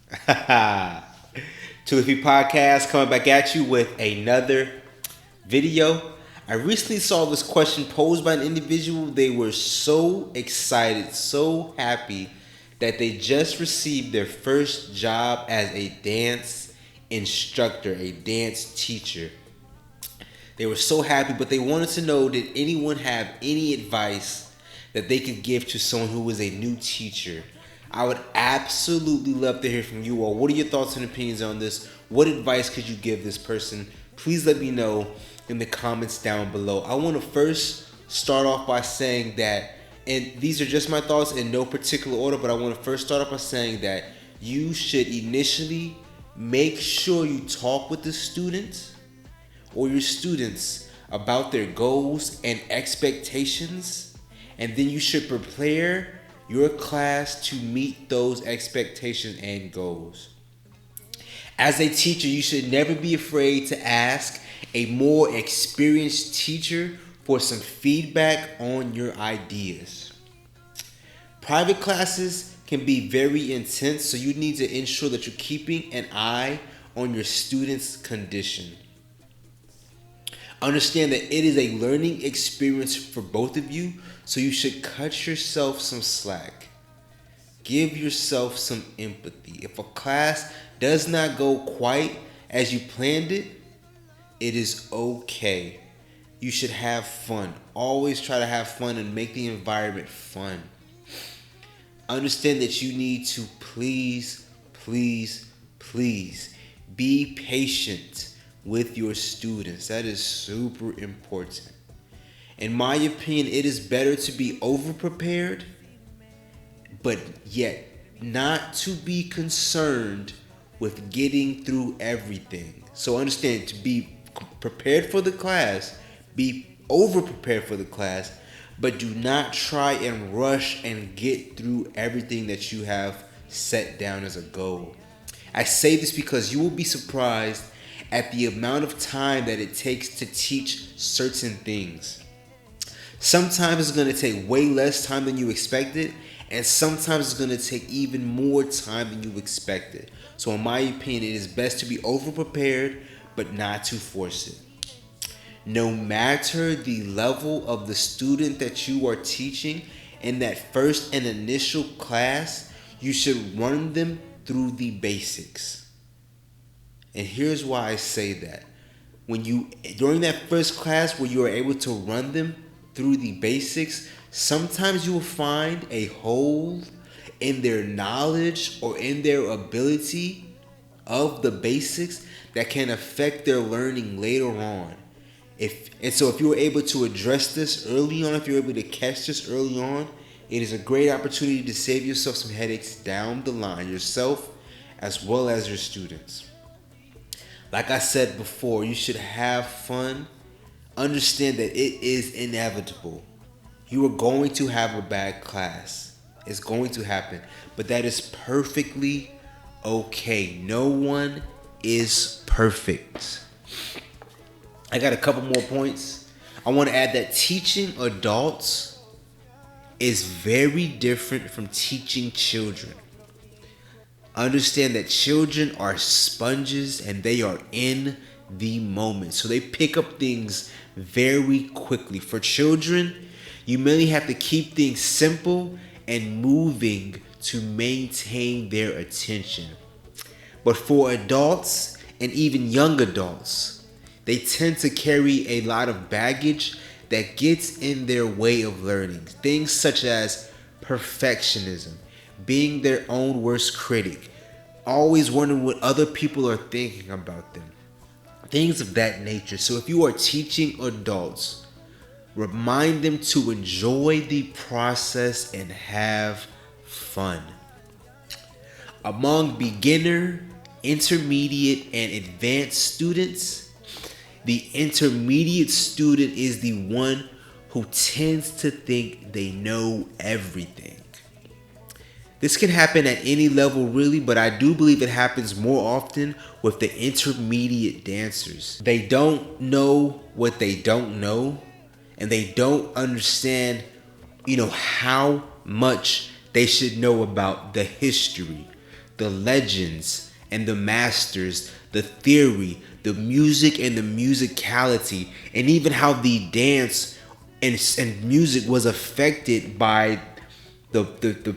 Two or Three Podcast coming back at you with another video. I recently saw this question posed by an individual. They were so excited, so happy that they just received their first job as a dance instructor, a dance teacher. They were so happy, but they wanted to know, did anyone have any advice that they could give to someone who was a new teacher? I would absolutely love to hear from you all. What are your thoughts and opinions on this? What advice could you give this person? Please let me know in the comments down below. I want to first start off by saying that, and these are just my thoughts in no particular order, but I want to first start off by saying that you should initially make sure you talk with the student or your students about their goals and expectations, and then you should prepare your class to meet those expectations and goals. As a teacher, you should never be afraid to ask a more experienced teacher for some feedback on your ideas. Private classes can be very intense, so you need to ensure that you're keeping an eye on your students' condition. Understand that it is a learning experience for both of you, so you should cut yourself some slack. Give yourself some empathy. If a class does not go quite as you planned it, it is okay. You should have fun. Always try to have fun and make the environment fun. Understand that you need to please be patient with your students. That is super important. In my opinion, it is better to be over-prepared, but yet not to be concerned with getting through everything. So understand, to be prepared for the class, be over-prepared for the class, but do not try and rush and get through everything that you have set down as a goal. I say this because you will be surprised at the amount of time that it takes to teach certain things. Sometimes it's going to take way less time than you expected, and sometimes it's going to take even more time than you expected. So in my opinion, it is best to be over-prepared, but not to force it. No matter the level of the student that you are teaching in that first and initial class, you should run them through the basics. And here's why I say that. During that first class where you are able to run them through the basics, sometimes you will find a hole in their knowledge or in their ability of the basics that can affect their learning later on. So if you were able to address this early on, if you're able to catch this early on, it is a great opportunity to save yourself some headaches down the line, yourself as well as your students. Like I said before, you should have fun. Understand that it is inevitable. You are going to have a bad class. It's going to happen. But that is perfectly okay. No one is perfect. I got a couple more points. I want to add that teaching adults is very different from teaching children. Understand that children are sponges and they are in the moment. So they pick up things very quickly. For children, you mainly have to keep things simple and moving to maintain their attention. But for adults and even young adults, they tend to carry a lot of baggage that gets in their way of learning. Things such as perfectionism, being their own worst critic, always wondering what other people are thinking about them. Things of that nature. So if you are teaching adults, remind them to enjoy the process and have fun. Among beginner, intermediate, and advanced students, the intermediate student is the one who tends to think they know everything. This can happen at any level really, but I do believe it happens more often with the intermediate dancers. They don't know what they don't know, and they don't understand, how much they should know about the history, the legends and the masters, the theory, the music and the musicality, and even how the dance and music was affected by the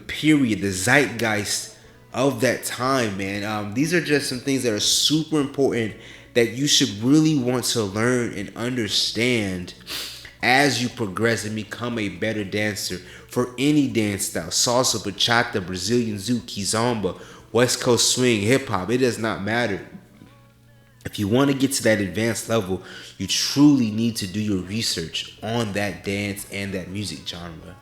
period, the zeitgeist of that time, man. These are just some things that are super important that you should really want to learn and understand as you progress and become a better dancer for any dance style: salsa, bachata, Brazilian zouk, kizomba, West Coast swing, hip hop. It does not matter. If you want to get to that advanced level, you truly need to do your research on that dance and that music genre.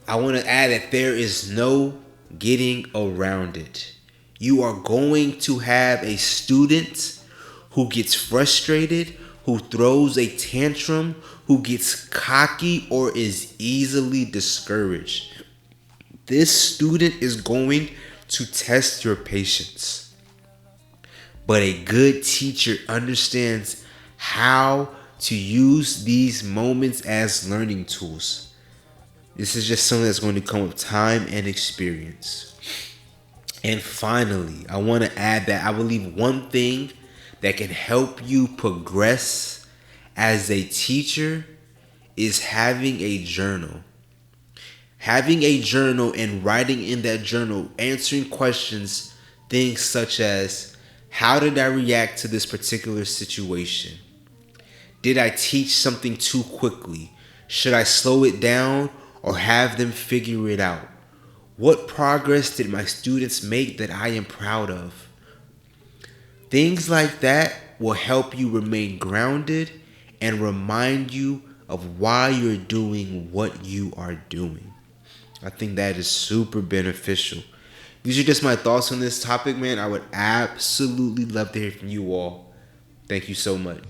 I want to add that there is no getting around it. You are going to have a student who gets frustrated, who throws a tantrum, who gets cocky, or is easily discouraged. This student is going to test your patience. But a good teacher understands how to use these moments as learning tools. This is just something that's going to come with time and experience. And finally, I want to add that I believe one thing that can help you progress as a teacher is having a journal. Having a journal and writing in that journal, answering questions, things such as, how did I react to this particular situation? Did I teach something too quickly? Should I slow it down or have them figure it out? What progress did my students make that I am proud of? Things like that will help you remain grounded and remind you of why you're doing what you are doing. I think that is super beneficial. These are just my thoughts on this topic, man. I would absolutely love to hear from you all. Thank you so much.